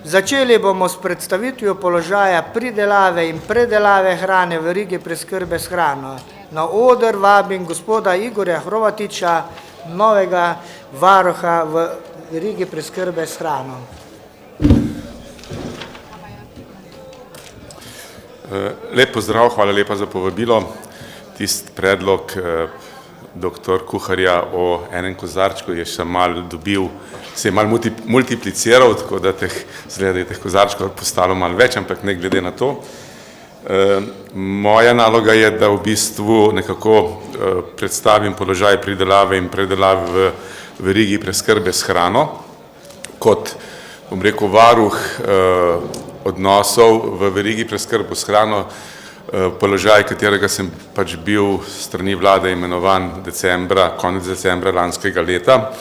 Začeli bomo s predstavitvijo položaja pridelave in predelave hrane v verigi preskrbe s hrano. Na oder vabim gospoda Igorja Hrovatiča, novega varuha v verigi preskrbe s hrano. Lep pozdrav, hvala lepa za povabilo. Tisti predlog dr. Kuharja o enem kozarčku je še malo dobil, se je malo multipliciral, tako da zgleda, da je teh kozarčkov postalo malo več, ampak ne glede na to. Moja naloga je, da v bistvu nekako predstavim položaj pridelave in predelave v verigi preskrbe s hrano. Kot, bom rekel, varuh odnosov v verigi preskrbe s hrano, položaj, katerega sem pač bil strani vlade imenovan konec decembra lanskega leta.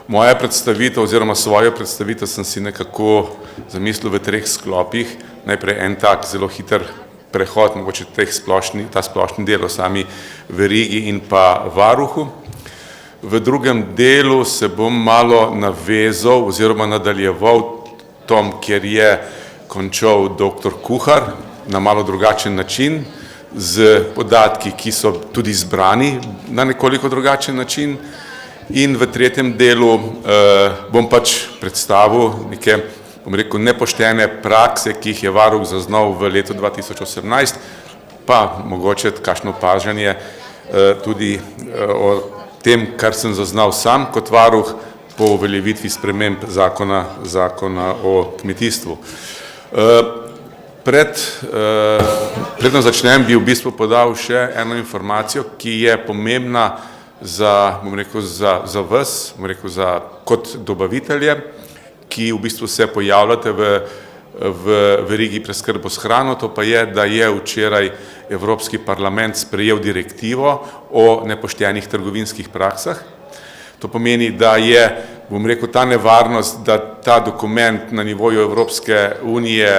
Moja predstavitev oziroma svojo predstavitev sem si nekako zamislil v 3 sklopih. Najprej en tak zelo hiter prehod, mogoče ta splošni del o sami verigi in pa varuhu. V drugem delu se bom malo navezal oziroma nadaljeval tom, kjer je končal dr. Kuhar, na malo drugačen način, z podatki, ki so tudi zbrani na nekoliko drugačen način. In v tretjem delu bom pač predstavil neke, bom rekel, nepoštene prakse, ki jih je varuh zaznal v letu 2018, pa mogoče kakšno opažanje tudi o tem, kar sem zaznal sam kot varuh po uveljavitvi sprememb zakona o kmetijstvu. Predno začnem, bi v bistvu podal še eno informacijo, ki je pomembna za vas, kot dobavitelje, ki v bistvu se pojavljate v verigi preskrbe s hrano. To pa je, da je včeraj Evropski parlament sprejel direktivo o nepoštenih trgovinskih praksah. To pomeni, da je, bom rekel, ta nevarnost, da ta dokument na nivoju Evropske unije,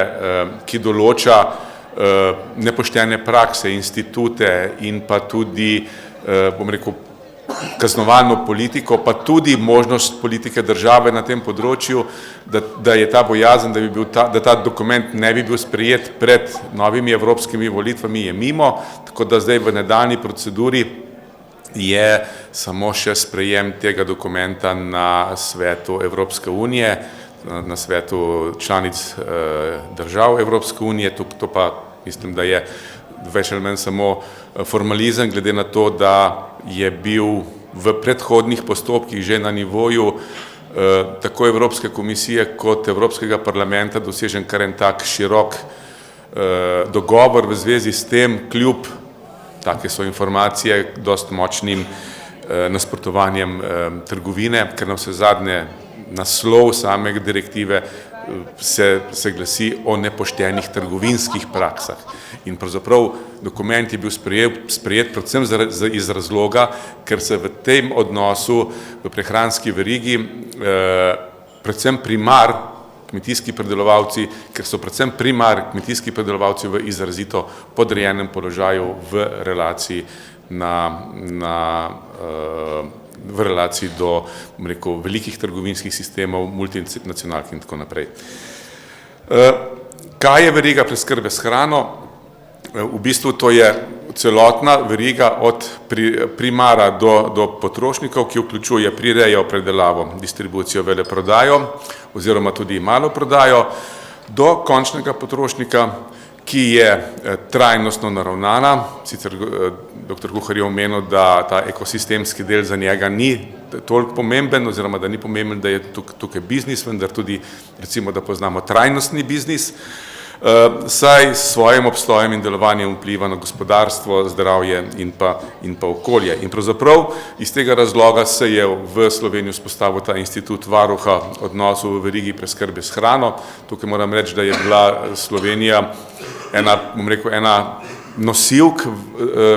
ki določa nepoštene prakse, institute in pa tudi, bom rekel, kaznovalno politiko, pa tudi možnost politike države na tem področju, da je ta bojazen, da ta dokument ne bi bil sprejet pred novimi evropskimi volitvami, je mimo, tako da zdaj v nadaljnji proceduri je samo še sprejem tega dokumenta na svetu Evropske unije, na svetu članic držav Evropske unije. To pa mislim, da je več ali manj samo formalizem, glede na to, da je bil v predhodnih postopkih že na nivoju tako Evropske komisije kot Evropskega parlamenta dosežen kar en tak širok dogovor v zvezi s tem, kljub, take so informacije, dosti močnim nasprotovanjem trgovine, ker na vse zadnje naslov same direktive se glasi o nepoštenih trgovinskih praksah. In pravzaprav dokument je bil sprejet predvsem iz razloga, ker se v tem odnosu v prehranski verigi predvsem kmetijski predelovalci, ker so predvsem kmetijski predelovalci v izrazito podrejenem položaju v relaciji do, bom rekel, velikih trgovinskih sistemov, multinacionalk in tako naprej. Kaj je veriga preskrbe s hrano? V bistvu to je celotna veriga od primara do potrošnikov, ki vključuje prirejo, predelavo, distribucijo, veleprodajo oziroma tudi maloprodajo, do končnega potrošnika, ki je trajnostno naravnana. Sicer dr. Kuhar je omenil, da ta ekosistemski del za njega ni toliko pomemben oziroma da ni pomemben, da je tukaj biznis, vendar tudi recimo, da poznamo trajnostni biznis, saj s svojim obstojem in delovanjem vpliva na gospodarstvo, zdravje in pa okolje. In pravzaprav iz tega razloga se je v Sloveniji vzpostavil ta institut varuha odnosov v verigi preskrbe s hrano. Tukaj moram reči, da je bila Slovenija ena nosilk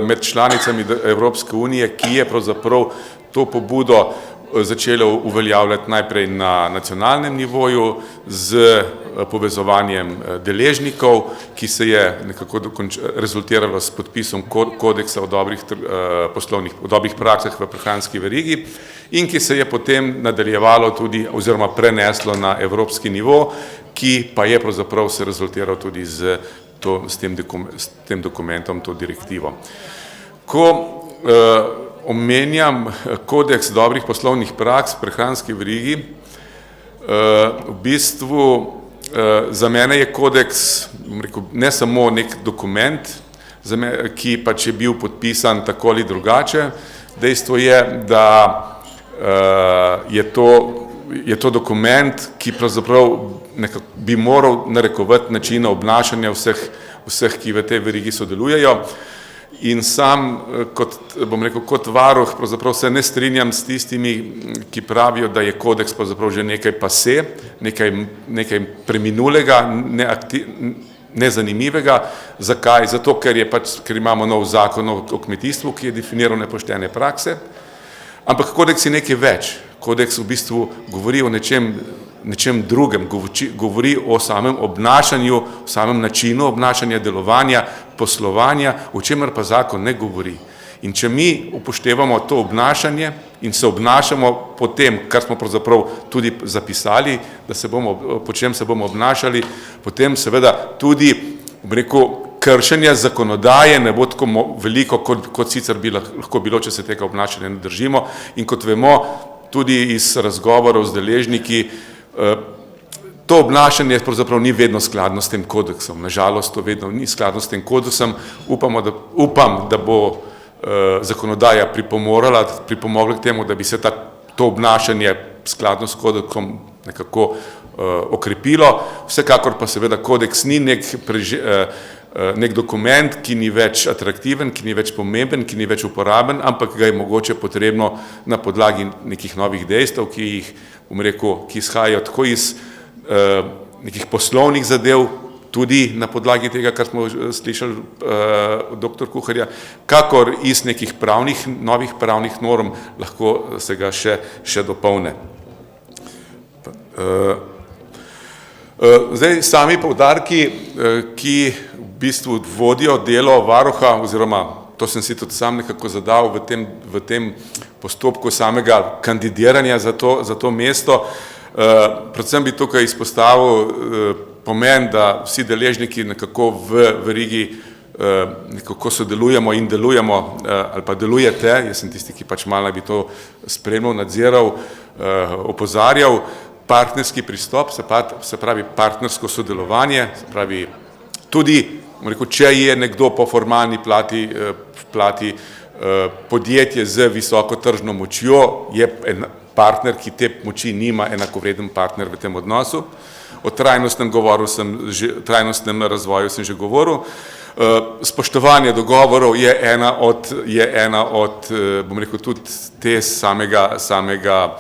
med članicami Evropske unije, ki je pravzaprav to pobudo začela uveljavljati najprej na nacionalnem nivoju z povezovanjem deležnikov, ki se je nekako rezultiralo s podpisom kodeksa o dobrih praksah v prehranski verigi in ki se je potem nadaljevalo tudi oziroma preneslo na evropski nivo, ki pa je pravzaprav se rezultiral tudi s tem dokumentom, to direktivo. Ko omenjam kodeks dobrih poslovnih praks v prehranski verigi, v bistvu za mene je kodeks ne samo nek dokument, ki pač je bil podpisan tako ali drugače. Dejstvo je, da je to dokument, ki pravzaprav bi moral narekovati načine obnašanja vseh, ki v tej verigi sodelujejo. In sam, kot varuh, pravzaprav se ne strinjam s tistimi, ki pravijo, da je kodeks pravzaprav že nekaj pase, nekaj preminulega, nezanimivega. Zakaj? Zato, ker imamo nov zakon o kmetijstvu, ki je definiral nepoštene prakse. Ampak kodeks je nekaj več. Kodeks v bistvu govori o nečem drugem, govori o samem obnašanju, o samem načinu obnašanja, delovanja, poslovanja, o čemer pa zakon ne govori. In če mi upoštevamo to obnašanje in se obnašamo po tem, kar smo pravzaprav tudi zapisali, po čem se bomo obnašali, potem seveda tudi, kršenje zakonodaje ne bo tako veliko, kot sicer bi lahko bilo, če se tega obnašanja ne držimo. In kot vemo, tudi iz razgovorov z deležniki, to obnašanje pravzaprav ni vedno skladno s tem kodeksom. Nažalost, to vedno ni skladno s tem kodeksom. Upam, da bo zakonodaja pripomogla k temu, da bi se to obnašanje skladno s kodeksom nekako okrepilo. Vsekakor pa seveda kodeks ni nek dokument, ki ni več atraktiven, ki ni več pomemben, ki ni več uporaben, ampak ga je mogoče potrebno na podlagi nekih novih dejstev, ki izhajajo tako iz nekih poslovnih zadev, tudi na podlagi tega, kar smo slišali od dr. Kuharja, kakor iz nekih novih pravnih norm lahko se ga še dopolne. Zdaj, sami poudarki, ki v bistvu vodijo delo varuha, oziroma to sem si tudi sam nekako zadal v tem postopku samega kandidiranja za to mesto. Predvsem bi tukaj izpostavil pomen, da vsi deležniki nekako v verigi nekako sodelujemo in delujemo, ali pa delujete, jaz sem tisti, ki pač malo bi to spremljal, nadziral, opozarjal. Partnerski pristop, se pravi partnersko sodelovanje, se pravi tudi, če je nekdo po formalni plati podjetje z visoko tržno močjo, je partner, ki te moči nima, enakovreden partner v tem odnosu. O trajnostnem razvoju sem že govoril. Spoštovanje dogovorov je ena od, bom rekel, tudi te samega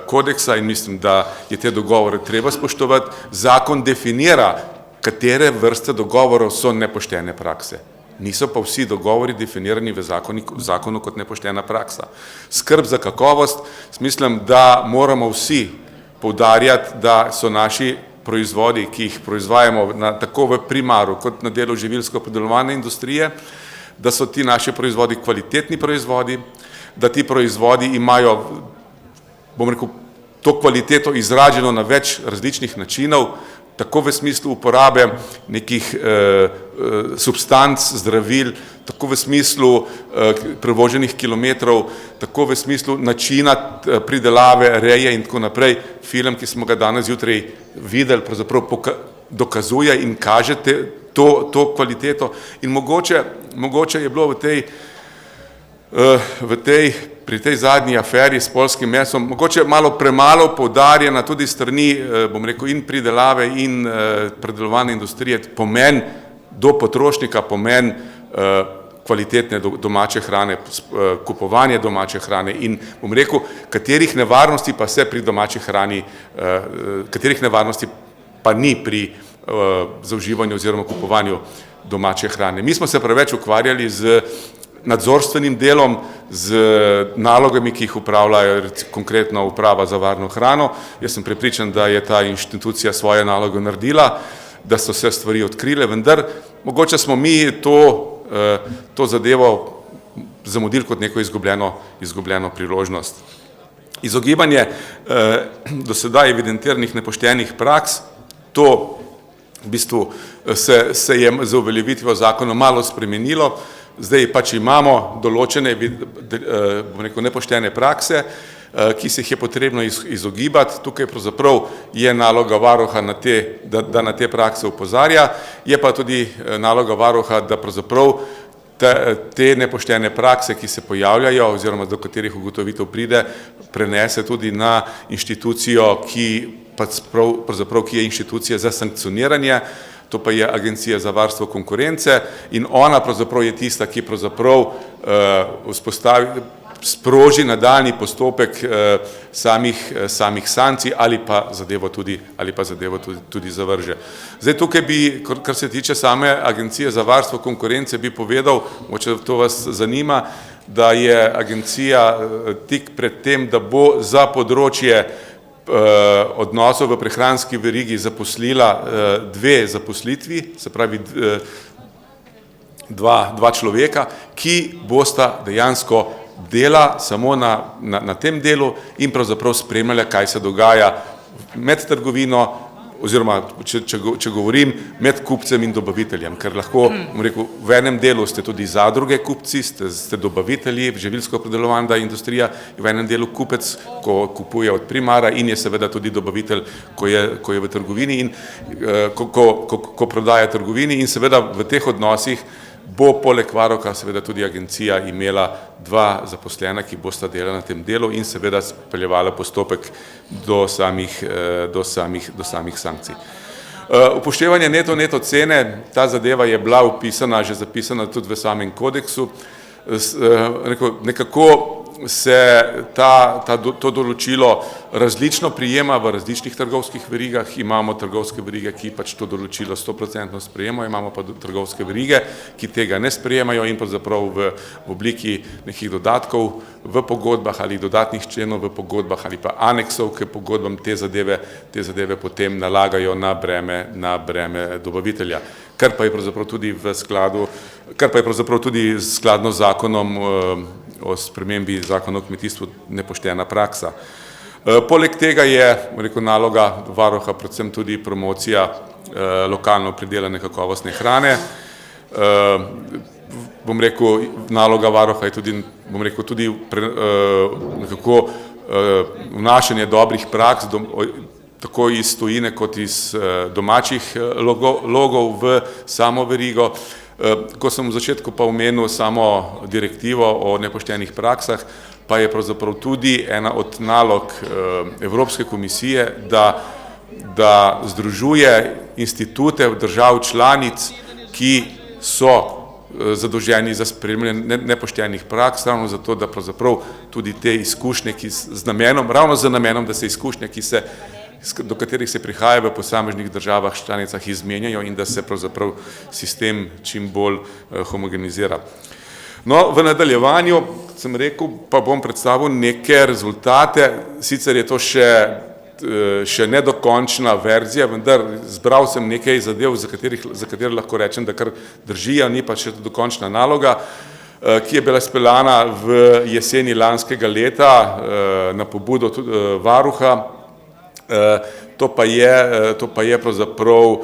kodeksa in mislim, da je te dogovore treba spoštovati. Zakon definira, katere vrste dogovorov so nepoštene prakse. Niso pa vsi dogovori definirani v zakonu kot nepoštena praksa. Skrb za kakovost, mislim, da moramo vsi poudarjati, da so naši proizvodi, ki jih proizvajamo tako v primaru kot na delu živilsko-predelovalne industrije, da so ti naši proizvodi kvalitetni proizvodi, da ti proizvodi imajo, bom rekel, to kvaliteto izraženo na več različnih načinov, tako v smislu uporabe nekih substanc, zdravil, tako v smislu prevoženih kilometrov, tako v smislu načina pridelave, reje in tako naprej. Film, ki smo ga danes zjutraj videli, pravzaprav dokazuje in kaže to kvaliteto. In mogoče je bilo pri tej zadnji aferi s poljskim mesom mogoče malo premalo poudarjena tudi strani, bom rekel, in pridelave in predelovalne industrije pomen do potrošnika, pomen kvalitetne domače hrane, kupovanje domače hrane in, bom rekel, katerih nevarnosti pa se pri domači hrani, katerih nevarnosti pa ni pri zaužívanju oziroma kupovanju domače hrane. Mi smo se preveč ukvarjali z nadzorstvenim delom, z nalogami, ki jih upravljajo konkretno uprava za varno hrano. Jaz sem prepričan, da je ta inštitucija svoje naloge naredila, da so se stvari odkrile, vendar mogoče smo mi to zadevo zamudili kot neko izgubljeno priložnost. Izogibanje do sedaj evidentiranih nepoštenih praks, to v bistvu se je z uveljavitvijo zakona malo spremenilo, zdaj pač imamo določene nepoštene prakse, ki se jih je potrebno izogibati. Tukaj pravzaprav je naloga varuha, da na te prakse opozarja, je pa tudi naloga varuha, da pravzaprav te nepoštene prakse, ki se pojavljajo oziroma do katerih ugotovitev pride, prenese tudi na inštitucijo, ki je inštitucija za sankcioniranje, to pa je Agencija za varstvo konkurence in ona pravzaprav je tista, ki pravzaprav sproži nadaljnji postopek samih sankcij ali pa zadevo tudi zavrže. Zdaj tukaj bi, kar se tiče same Agencije za varstvo konkurence, bi povedal, mogoče to vas zanima, da je agencija tik pred tem, da bo za področje odnosov v prehranski verigi zaposlila dve zaposlitvi, se pravi dva človeka, ki bosta dejansko dela samo na tem delu in pravzaprav spremljala, kaj se dogaja med trgovino oziroma, če govorim, med kupcem in dobaviteljem, ker lahko, v enem delu ste tudi zadruge kupci, ste dobavitelji, živilsko-predelovalna industrija, v enem delu kupec, ko kupuje od primara in je seveda tudi dobavitelj, ko je v trgovini in ko prodaja trgovini in seveda v teh odnosih bo poleg varuha seveda tudi agencija imela dva zaposlena, ki bosta delala na tem delu in seveda speljevala postopek do samih sankcij. Upoštevanje neto cene, ta zadeva je bila zapisana tudi v samem kodeksu. Nekako se to določilo različno prijema v različnih trgovskih verigah. Imamo trgovske verige, ki pač to določilo 100% sprejemajo, imamo pa trgovske verige, ki tega ne sprejemajo in pravzaprav v obliki nekih dodatkov v pogodbah ali dodatnih členov v pogodbah ali pa aneksov k pogodbam te zadeve potem nalagajo na breme dobavitelja, kar pa je pravzaprav tudi skladno z zakonom o spremembi zakona o kmetijstvu nepoštena praksa. Poleg tega je, naloga varuha predvsem tudi promocija lokalno pridelane kakovostne hrane. Naloga varuha je tudi nekako vnašanje dobrih praks, tako iz tujine kot iz domačih logov v samo verigo. Ko sem v začetku pa omenil samo direktivo o nepoštenih praksah, pa je pravzaprav tudi ena od nalog Evropske komisije, da združuje institute držav članic, ki so zadolženi za spremljanje nepoštenih praks, ravno zato, da pravzaprav tudi te izkušnje, ravno z namenom, da se izkušnje, do katerih se prihaja v posameznih državah članicah, izmenjajo in da se pravzaprav sistem čim bolj homogenizira. No, v nadaljevanju, sem rekel, pa bom predstavil neke rezultate, sicer je to še nedokončna verzija, vendar zbral sem nekaj zadev, za katere lahko rečem, da kar držijo, ni pa še dokončna naloga, ki je bila speljana v jeseni lanskega leta na pobudo varuha. To pa je pravzaprav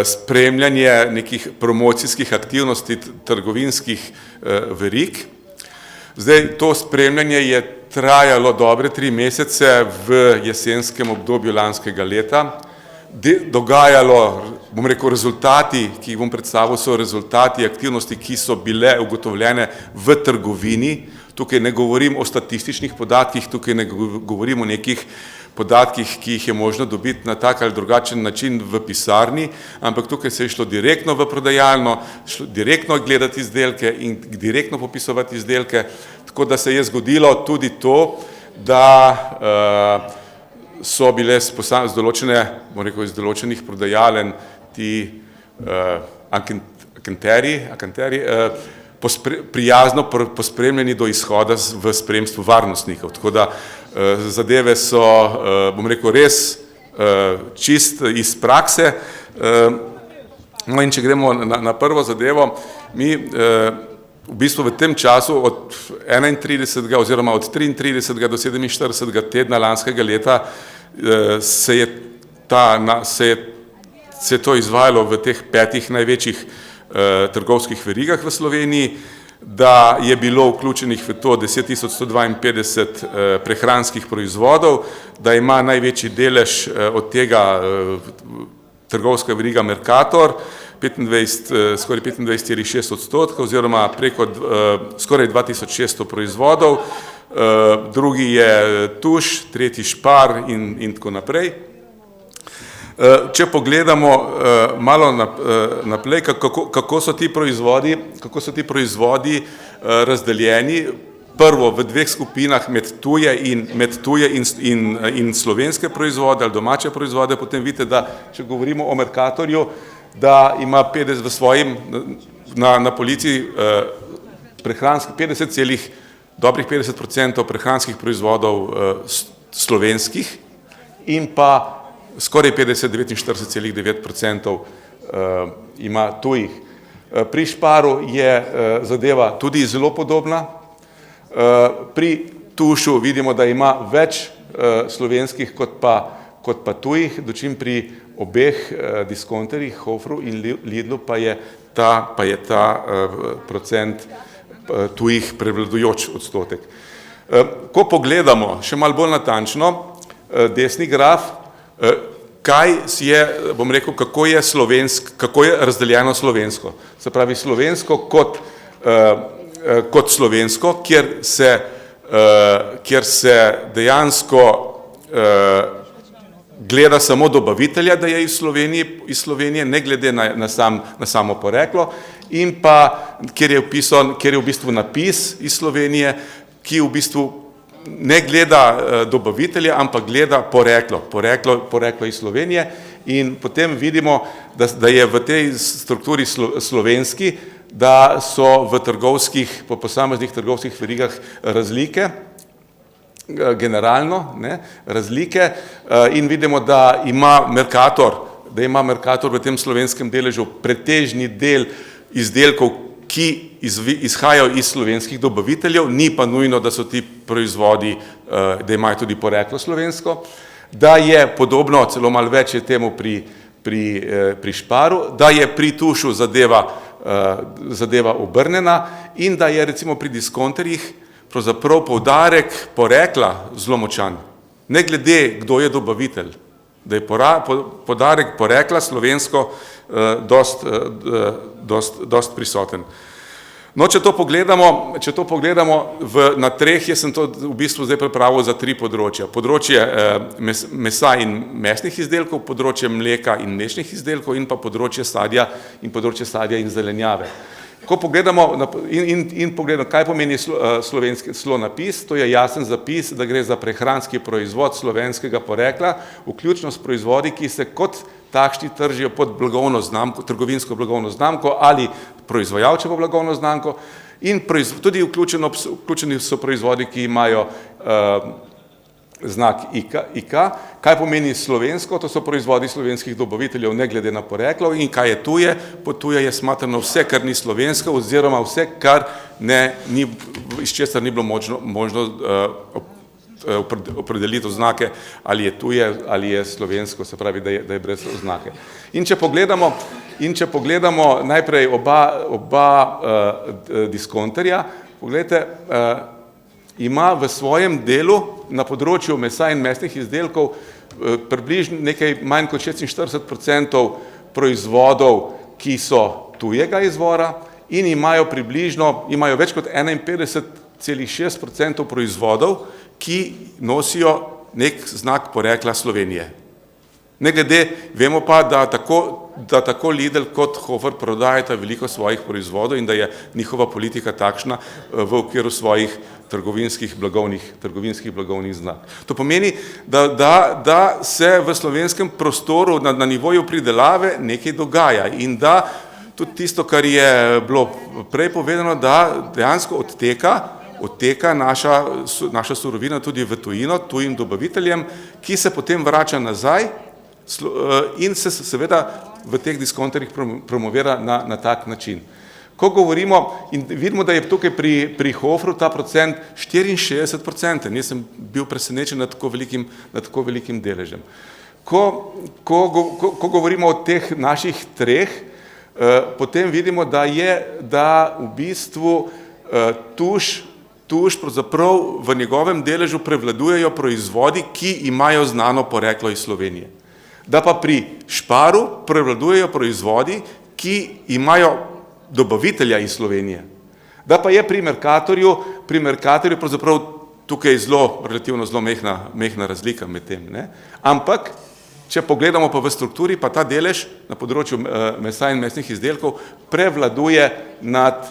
spremljanje nekih promocijskih aktivnosti trgovinskih verig. Zdaj, to spremljanje je trajalo dobre 3 mesece v jesenskem obdobju lanskega leta. Dogajalo, rezultati, ki jih bom predstavil, so rezultati aktivnosti, ki so bile ugotovljene v trgovini. Tukaj ne govorim o statističnih podatkih, tukaj ne govorim o nekih podatkih, ki jih je možno dobiti na tak ali drugačen način v pisarni, ampak tukaj se je šlo direktno v prodajalno, direktno gledati izdelke in direktno popisovati izdelke, tako da se je zgodilo tudi to, da so bile iz določenih prodajalen ti akanteri prijazno pospremljeni do izhoda v spremstvu varnostnikov. Tako da zadeve so, bom rekel, res čist iz prakse. No in če gremo na prvo zadevo, mi v bistvu v tem času od 31. oziroma od 33. do 47. tedna lanskega leta se je to izvajalo v teh 5 največjih trgovskih verigah v Sloveniji, da je bilo vključenih v to 10.152 prehranskih proizvodov, da ima največji delež od tega trgovska veriga Mercator, skoraj 25,6% oziroma preko skoraj 2600 proizvodov, drugi je Tuš, tretji Špar in tako naprej. Če pogledamo malo naprej, kako so ti proizvodi razdeljeni, prvo v 2 skupinah med tuje in slovenske proizvode ali domače proizvode, potem vidite, da če govorimo o Mercatorju, da ima 50 v svojim na polici dobrih 50% prehranskih proizvodov slovenskih in pa skoraj 49,9% ima tujih. Pri Šparu je zadeva tudi zelo podobna. Pri Tušu vidimo, da ima več slovenskih kot pa tujih, dočim pri obeh diskonterjih, Hofru in Lidlu, pa je ta procent tujih prevladujoč odstotek. Ko pogledamo še malo bolj natančno desni graf, kaj je, bom rekel, kako je razdeljeno slovensko. Se pravi slovensko kot slovensko, kjer se dejansko gleda samo dobavitelja, da je iz Slovenije, ne glede na samo poreklo, in pa kjer je v bistvu napis iz Slovenije, ki v bistvu ne gleda dobavitelja, ampak gleda poreklo iz Slovenije, in potem vidimo, da je v tej strukturi slovenski, da so po posameznih trgovskih verigah razlike, generalno razlike, in vidimo, da ima Mercator v tem slovenskem deležu pretežni del izdelkov, ki izhajajo iz slovenskih dobaviteljev, ni pa nujno, da so ti proizvodi, da imajo tudi poreklo slovensko, da je podobno, celo malo več je temu pri Šparu, da je pri Tušu zadeva obrnjena in da je recimo pri diskonterjih pravzaprav poudarek porekla zelo močan, ne glede, kdo je dobavitelj, da je poudarek porekla slovensko dost prisoten. No, če to pogledamo na 3, jaz sem to v bistvu zdaj pripravil za 3 področja. Področje mesa in mesnih izdelkov, področje mleka in mlečnih izdelkov in pa področje sadja in zelenjave. Ko pogledamo kaj pomeni slovenski napis, to je jasen zapis, da gre za prehranski proizvod slovenskega porekla, vključno s proizvodi, ki se kot takšni tržijo pod blagovno znamko, trgovinsko blagovno znamko ali proizvajalčevo blagovno znamko, in tudi vključeni so proizvodi, ki imajo znak IK. Kaj pomeni slovensko? To so proizvodi slovenskih dobaviteljev, ne glede na poreklo, in kaj je tuje? Pod tuje je smatrano vse, kar ni slovensko, oziroma vse, iz česar ni bilo možno opredeliti oznake, ali je tuje ali je slovensko, se pravi, da je brez oznake. In če pogledamo najprej oba diskonterja, pogledajte, ima v svojem delu na področju mesa in mesnih izdelkov približno nekaj manj kot 46% proizvodov, ki so tujega izvora, in imajo več kot 51,6% proizvodov, ki nosijo nek znak porekla Slovenije. Ne glede, vemo pa, da tako Lidl kot Hofer prodajata veliko svojih proizvodov in da je njihova politika takšna v okviru svojih trgovinskih blagovnih znak. To pomeni, da se v slovenskem prostoru na nivoju pridelave nekaj dogaja in da tudi tisto, kar je bilo prej povedano, da dejansko odteka naša surovina tudi v tujino, tujim dobaviteljem, ki se potem vrača nazaj in se seveda v teh diskonterjih promovira na tak način. Ko govorimo in vidimo, da je tukaj pri Hofru ta procent 64%, jaz sem bil presenečen nad tako velikim deležem. Ko govorimo o teh naših treh, potem vidimo, da v bistvu tuš pravzaprav v njegovem deležu prevladujejo proizvodi, ki imajo znano poreklo iz Slovenije. Da pa pri Šparu prevladujejo proizvodi, ki imajo dobavitelja iz Slovenije. Da pa je pri Mercatorju pravzaprav tukaj relativno zelo mehna razlika med tem. Ampak, če pogledamo pa v strukturi, pa ta delež na področju mesa in mesnih izdelkov prevladuje nad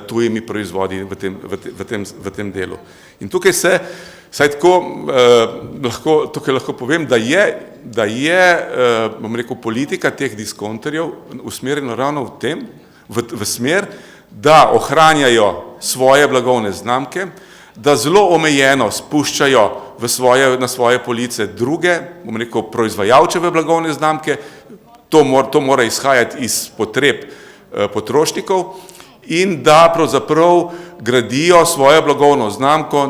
tujimi proizvodi v tem delu. In tukaj tukaj lahko povem, da je bom rekel, politika teh diskonterjev usmerjena ravno v smer, da ohranjajo svoje blagovne znamke, da zelo omejeno spuščajo na svoje police druge, bom rekel, proizvajalčeve blagovne znamke, to mora izhajati iz potreb potrošnikov in da pravzaprav gradijo svojo blagovno znamko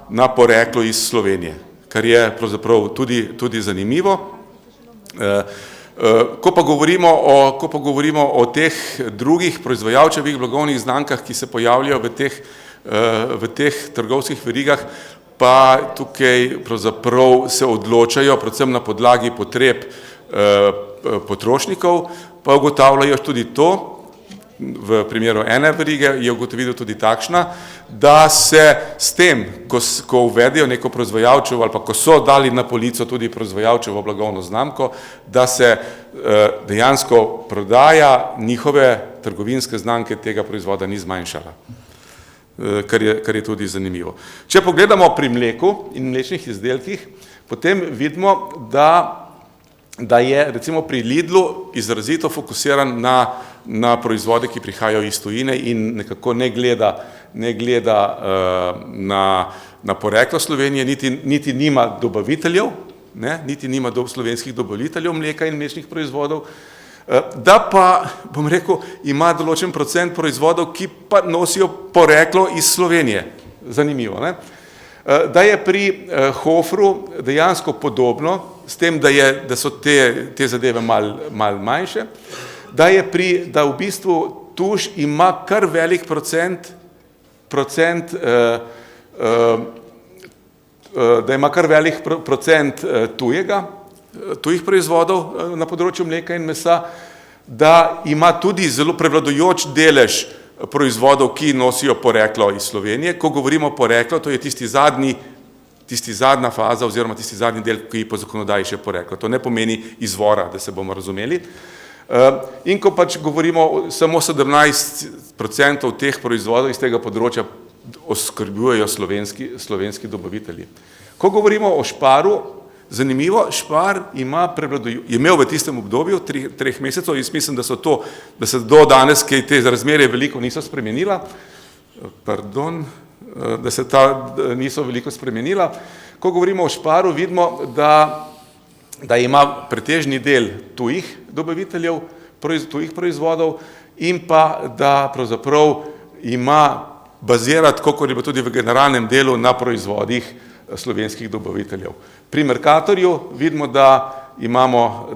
na poreklo iz Slovenije, kar je pravzaprav tudi zanimivo. Ko pa govorimo o teh drugih proizvajalčevih blagovnih znamkah, ki se pojavljajo v teh trgovskih verigah, pa tukaj pravzaprav se odločajo predvsem na podlagi potreb potrošnikov, pa ugotavljajo tudi to, v primeru ene verige je ugotovitev tudi takšna, da se s tem, ko uvedejo neko proizvajalčevo ali pa ko so dali na polico tudi proizvajalčevo blagovno znamko, da se dejansko prodaja njihove trgovinske znamke tega proizvoda ni zmanjšala, kar je tudi zanimivo. Če pogledamo pri mleku in mlečnih izdelkih, potem vidimo, da je recimo pri Lidlu izrazito fokusiran na proizvode, ki prihajajo iz tujine in nekako ne gleda na poreklo Slovenije, niti nima dobaviteljev, niti nima slovenskih dobaviteljev mleka in mlečnih proizvodov, da pa, bom rekel, ima določen procent proizvodov, ki pa nosijo poreklo iz Slovenije. Zanimivo, ne? Da je pri Hofru dejansko podobno, s tem, da so te zadeve malo manjše, da v bistvu tuš ima kar velik procent tujih proizvodov na področju mleka in mesa, da ima tudi zelo prevladujoč delež proizvodov, ki nosijo poreklo iz Slovenije. Ko govorimo poreklo, to je zadnja faza oziroma tisti zadnji del, ki po zakonodaji še poreklo. To ne pomeni izvora, da se bomo razumeli. In ko pač govorimo, samo 17% teh proizvodov iz tega področja oskrbujejo slovenski dobavitelji. Ko govorimo o Šparu, zanimivo, Špar je imel v tistem obdobju 3 mesecev, jaz mislim, da se do danes, ki te razmere veliko niso spremenila, niso veliko spremenila. Ko govorimo o Šparu, vidimo, da ima pretežni del tujih dobaviteljev, tujih proizvodov in pa da pravzaprav ima bazirati, kot je bilo tudi v generalnem delu, na proizvodih slovenskih dobaviteljev. Pri Mercatorju vidimo, da imamo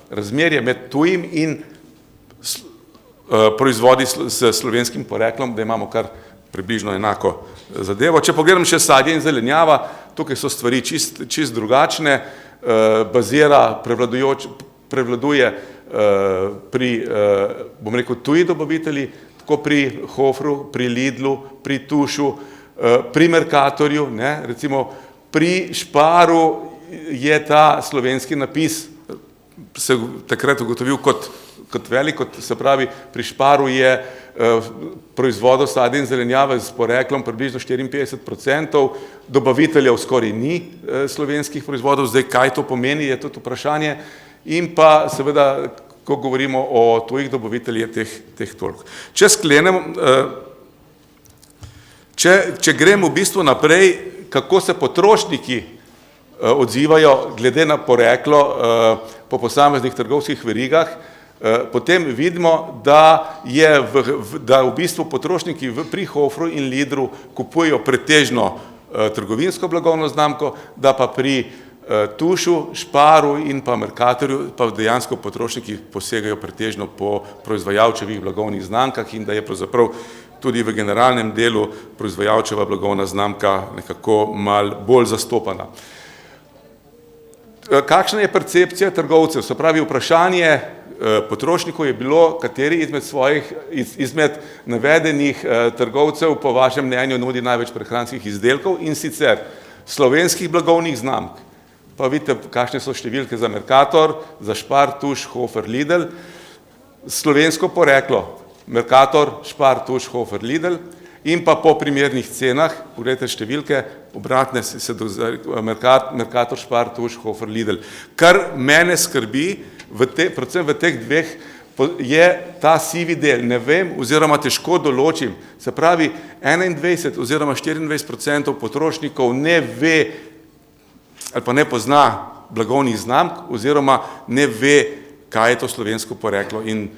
razmerje med tujim in proizvodi s slovenskim poreklom, da imamo kar približno enako zadevo. Če pogledam še sadje in zelenjava, tukaj so stvari čist drugačne, prevladuje pri, bom rekel, tuji dobavitelji, tako pri Hofru, pri Lidlu, pri Tušu, pri Mercatorju, recimo pri Šparu je ta slovenski napis se takrat ugotovil kot velik, se pravi, pri Šparu je proizvodov sadja in zelenjave s poreklom približno 54%, dobaviteljev skoraj ni slovenskih proizvodov, zdaj kaj to pomeni, je tudi vprašanje, in pa seveda, ko govorimo o tujih dobaviteljih teh toliko. Če sklenemo, če gremo v bistvu naprej, kako se potrošniki odzivajo glede na poreklo po posameznih trgovskih verigah, potem vidimo, da v bistvu potrošniki pri Hoferju in Lidlu kupujejo pretežno trgovinsko blagovno znamko, da pa pri Tušu, Sparu in pa Mercatorju pa dejansko potrošniki posegajo pretežno po proizvajalčevih blagovnih znamkah in da je pravzaprav tudi v generalnem delu proizvajalčeva blagovna znamka nekako malo bolj zastopana. Kakšna je percepcija trgovcev? Se pravi, vprašanje potrošnikov je bilo, kateri izmed navedenih trgovcev po vašem mnenju nudi največ prehranskih izdelkov in sicer slovenskih blagovnih znamk. Pa vidite, kakšne so številke za Mercator, za Spar, Tuš, Hofer, Lidl. Slovensko poreklo, Mercator, Spar, Tuš, Hofer, Lidl in pa po primernih cenah, pogledajte številke, obratne se Mercator, Spar, Tuš, Hofer, Lidl. Kar mene skrbi, predvsem v teh dveh, je ta sivi del, ne vem oziroma težko določim, se pravi 21 oziroma 24% potrošnikov ne ve ali pa ne pozna blagovnih znamk oziroma ne ve, kaj je to slovensko poreklo in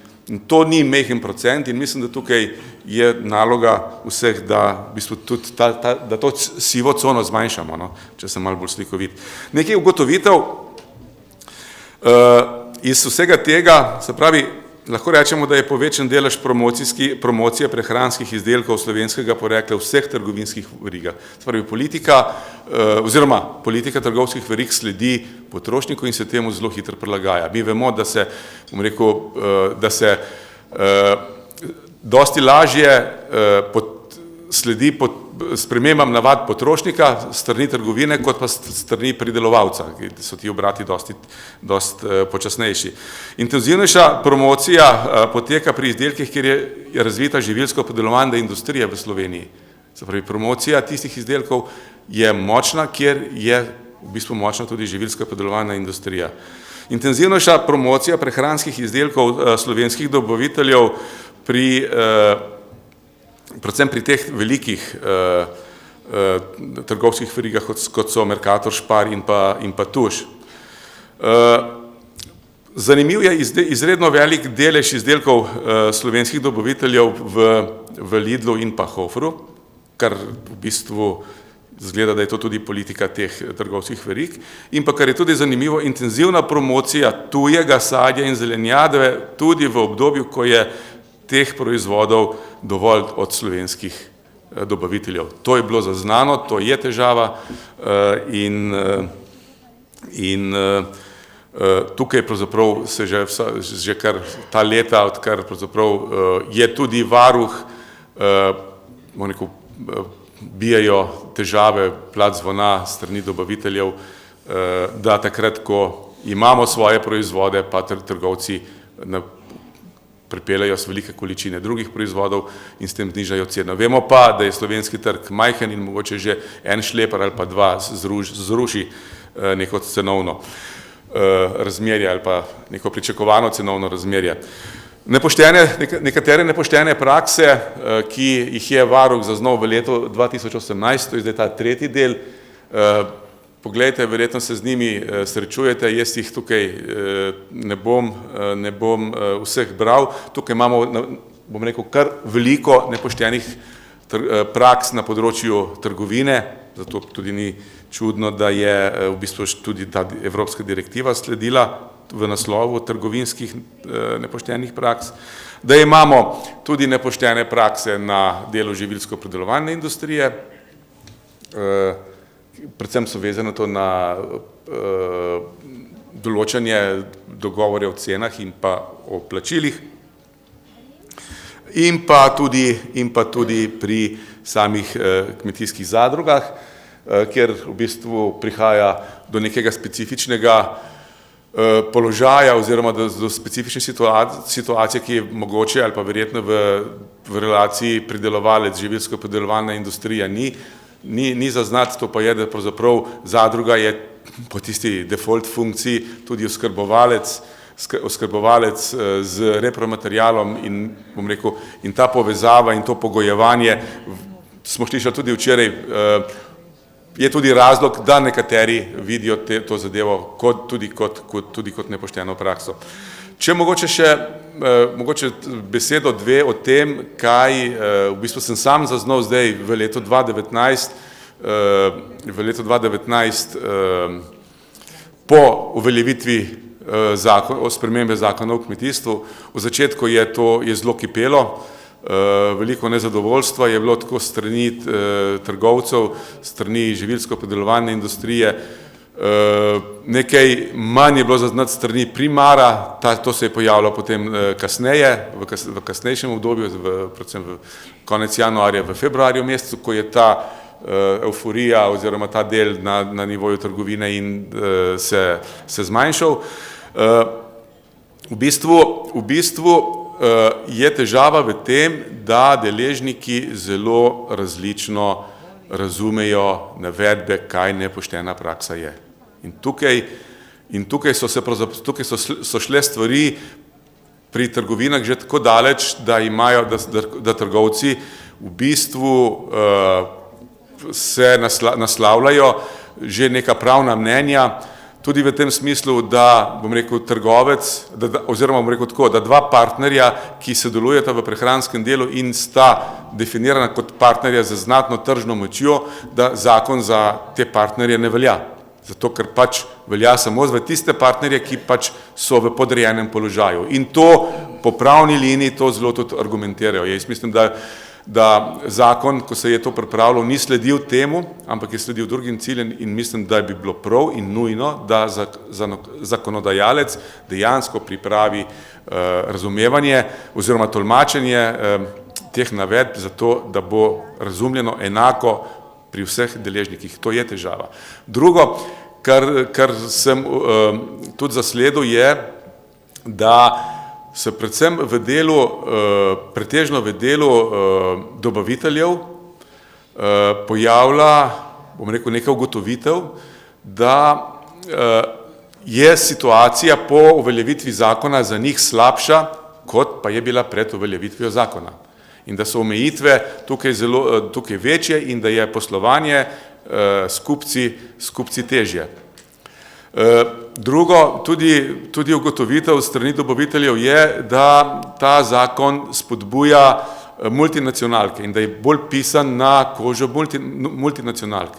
to ni majhen procent in mislim, da tukaj je naloga vseh, da v bistvu tudi da to sivo cono zmanjšamo, no, če sem malo bolj slikovit. Nekaj ugotovitev iz vsega tega, se pravi, lahko rečemo, da je povečan delež promocije prehranskih izdelkov slovenskega porekla v vseh trgovinskih verigah. Se pravi, politika trgovskih verig sledi potrošniku in se temu zelo hitro prilagaja. Mi vemo, da se, bom rekel, da se dosti lažje sledi spremembam navad potrošnika strani trgovine, kot pa strani pridelovalca, ki so ti obrati dosti počasnejši. Intenzivnejša promocija poteka pri izdelkih, kjer je razvita živilsko-predelovalna industrija v Sloveniji. Se pravi, promocija tistih izdelkov je močna, kjer je v bistvu močna tudi živilsko-predelovalna industrija. Intenzivnejša promocija prehranskih izdelkov slovenskih dobaviteljev predvsem pri teh velikih trgovskih verigah, kot so Mercator, Spar in pa Tuš. Zanimiv je izredno velik delež izdelkov slovenskih dobaviteljev v Lidlu in pa Hoferju, kar v bistvu zgleda, da je to tudi politika teh trgovskih verig, in pa kar je tudi zanimivo, intenzivna promocija tujega sadja in zelenjave tudi v obdobju, ko je teh proizvodov dovolj od slovenskih dobaviteljev. To je bilo zaznano, to je težava in tukaj pravzaprav se že kar ta leta, odkar pravzaprav je tudi varuh, bomo rekel, bijajo težave, plat zvona strani dobaviteljev, da takrat, ko imamo svoje proizvode, pa trgovci pripeljajo s velike količine drugih proizvodov in s tem znižajo ceno. Vemo pa, da je slovenski trg majhen in mogoče že en šleper ali pa dva zruši neko cenovno razmerje ali pa neko pričakovano cenovno razmerje. Nekatere nepoštene prakse, ki jih je varuh zaznal v letu 2018, to je zdaj ta tretji del, poglejte, verjetno se z njimi srečujete, jaz jih tukaj ne bom vseh bral. Tukaj imamo, bom rekel, kar veliko nepoštenih praks na področju trgovine, zato tudi ni čudno, da je v bistvu tudi ta evropska direktiva sledila v naslovu trgovinskih nepoštenih praks, da imamo tudi nepoštene prakse na delu živilsko-predelovalne industrije, predvsem so vezane to na določanje dogovore o cenah in pa o plačilih in pa tudi pri samih kmetijskih zadrugah, kjer v bistvu prihaja do nekega specifičnega položaja oziroma do specifične situacije, ki je mogoče ali pa verjetno v relaciji pridelovalec, živilsko-predelovalna industrija ni zaznati, to pa je, da pravzaprav zadruga je po tisti default funkciji tudi oskrbovalec oskrbovalec z repromaterialom in, bom rekel, in ta povezava in to pogojevanje, smo slišali tudi včeraj, je tudi razlog, da nekateri vidijo to zadevo tudi kot nepošteno prakso. Če mogoče besedo dve o tem, kaj v bistvu sem sam zaznal zdaj v letu 2019, po uveljavitvi spremembe zakona o kmetijstvu. V začetku je zelo kipelo, veliko nezadovoljstva je bilo tako strani trgovcev, strani živilsko-predelovalne industrije, nekaj manj je bilo zaznati strani primara, to se je pojavilo potem kasneje, v kasnejšem obdobju, predvsem v konec januarja, v februarju mesecu, ko je ta euforija oziroma ta del na nivoju trgovine in se zmanjšal. V bistvu je težava v tem, da deležniki zelo različno razumejo navedbe, kaj nepoštena praksa je. In tukaj so šle stvari pri trgovinah že tako daleč, da trgovci v bistvu se naslavljajo že neka pravna mnenja, tudi v tem smislu, da, bom rekel, trgovec, oziroma bom rekel tako, da dva partnerja, ki sodelujeta v prehranskem delu in sta definirana kot partnerja z znatno tržno močjo, da zakon za te partnerje ne velja. Zato, ker pač velja samo za tiste partnerje, ki pač so v podrejenem položaju. In to po pravni liniji to zelo tudi argumentirajo. Jaz mislim, da zakon, ko se je to pripravljal, ni sledil temu, ampak je sledil drugim ciljem in mislim, da bi bilo prav in nujno, da zakonodajalec dejansko pripravi razumevanje oziroma tolmačenje teh navedb za to, da bo razumljeno enako pri vseh deležnikih. To je težava. Drugo, kar sem tudi zasledil, je, da se predvsem pretežno v delu dobaviteljev pojavlja, bom rekel, neka ugotovitev, da je situacija po uveljavitvi zakona za njih slabša, kot pa je bila pred uveljavitvijo zakona. In da so omejitve tukaj večje in da je poslovanje s kupci težje. Drugo, tudi ugotovitev strani dobaviteljev je, da ta zakon spodbuja multinacionalke in da je bolj pisan na kožo multinacionalk.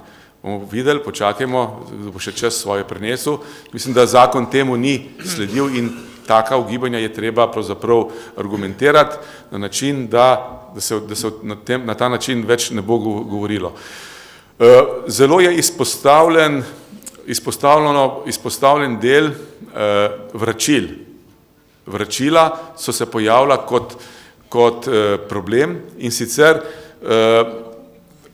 Bomo videli, počakajmo, da bo še čas svoje prinesel. Mislim, da zakon temu ni sledil in taka ugibanja je treba pravzaprav argumentirati na način, da se na ta način več ne bo govorilo. Zelo je izpostavljen del vračil. Vračila so se pojavila kot problem in sicer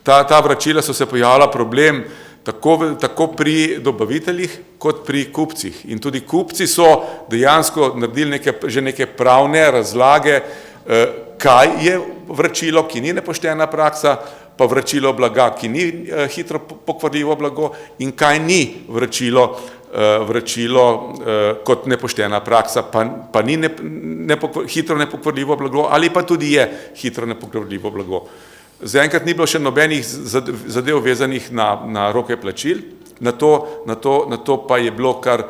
ta vračila so se pojavila problem tako pri dobaviteljih kot pri kupcih. In tudi kupci so dejansko naredili že neke pravne razlage, kaj je vračilo, ki ni nepoštena praksa, pa vračilo blaga, ki ni hitro pokvarljivo blago in kaj ni vračilo kot nepoštena praksa, pa ni hitro nepokvarljivo blago ali pa tudi je hitro nepokvarljivo blago. Zaenkrat ni bilo še nobenih zadev vezanih na roke plačil, na to pa je bilo kar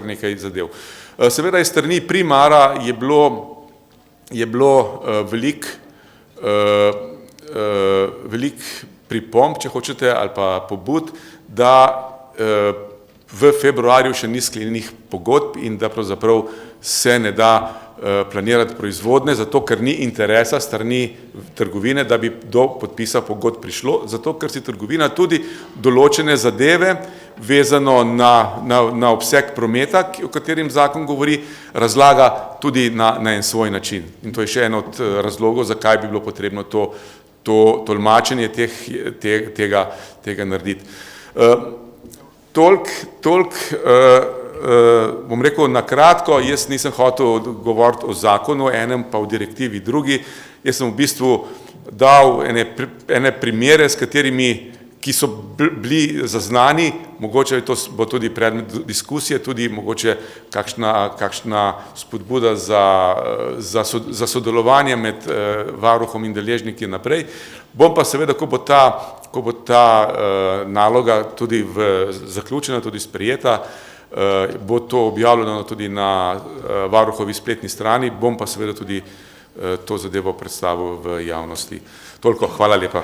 nekaj zadev. Seveda iz strani primara je bilo velik pripomb, če hočete, ali pa pobud, da v februarju še ni sklenjenih pogodb in da pravzaprav se ne da planirati proizvodne, zato ker ni interesa strani trgovine, da bi do podpisa pogodb prišlo, zato ker si trgovina tudi določene zadeve vezano na obseg prometa, o katerim zakon govori, razlaga tudi na en svoj način. In to je še en od razlogov, zakaj bi bilo potrebno to tolmačenje tega narediti. Bom rekel na kratko, jaz nisem hotel govoriti o zakonu enem, pa o direktivi drugi. Jaz sem v bistvu dal ene primere, s katerimi, ki so bili zaznani, mogoče to bo tudi predmet diskusije, tudi mogoče kakšna spodbuda za sodelovanje med varuhom in deležniki naprej. Bom pa seveda, ko bo ta naloga tudi zaključena, tudi sprejeta, bo to objavljeno tudi na varuhovi spletni strani, bom pa seveda tudi to zadevo predstavil v javnosti. Toliko, hvala lepa.